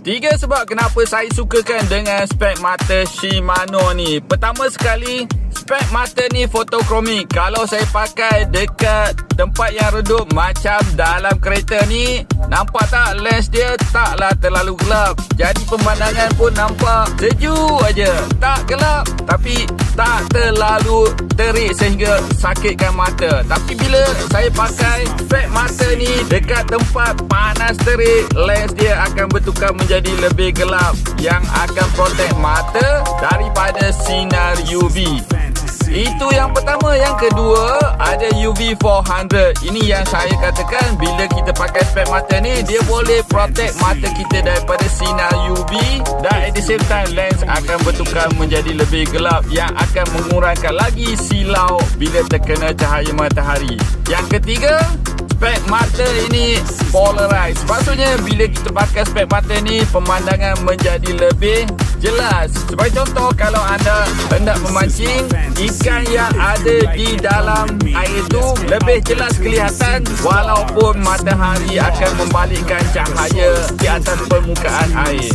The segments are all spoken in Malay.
Tiga sebab kenapa saya sukakan dengan spek mata Shimano ni. Pertama sekali, spek mata ni fotokromik. Kalau saya pakai dekat tempat yang redup macam dalam kereta ni, nampak tak lens dia taklah terlalu gelap. Jadi pemandangan pun nampak sejuk aja. Tak gelap tapi tak terlalu terik sehingga sakitkan mata. Tapi bila saya pakai spek mata ni dekat tempat panas terik, lens dia akan bertukar menjadi lebih gelap yang akan protect mata daripada sinar UV. Itu yang pertama. Yang kedua, ada UV 400. Ini yang saya katakan, bila kita pakai spek mata ni, dia boleh protect mata kita daripada sinar UV, dan at the same time lens akan bertukar menjadi lebih gelap yang akan mengurangkan lagi silau bila terkena cahaya matahari. Yang ketiga, spek mata ini polarized. Maksudnya bila kita pakai spek mata ni, pemandangan menjadi lebih jelas. Sebagai contoh, kalau anda hendak memancing, ikan yang ada di dalam air itu lebih jelas kelihatan walaupun matahari akan membalikkan cahaya di atas permukaan air.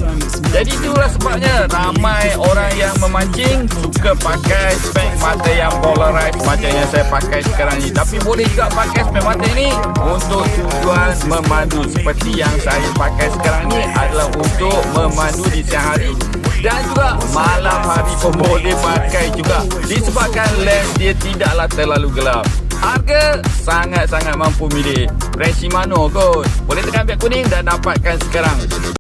Jadi itulah sebabnya ramai orang yang memancing suka pakai spek mata yang polarized macam yang saya pakai sekarang ni. Tapi boleh juga pakai spek mata ini untuk tujuan memandu, seperti yang saya pakai sekarang ni adalah untuk memandu di siang hari, dan juga malam hari pun boleh pakai juga disebabkan lens dia tidaklah terlalu gelap. Harga sangat-sangat mampu milik. Brand Shimano kot. Boleh tekan beg kuning dan dapatkan sekarang.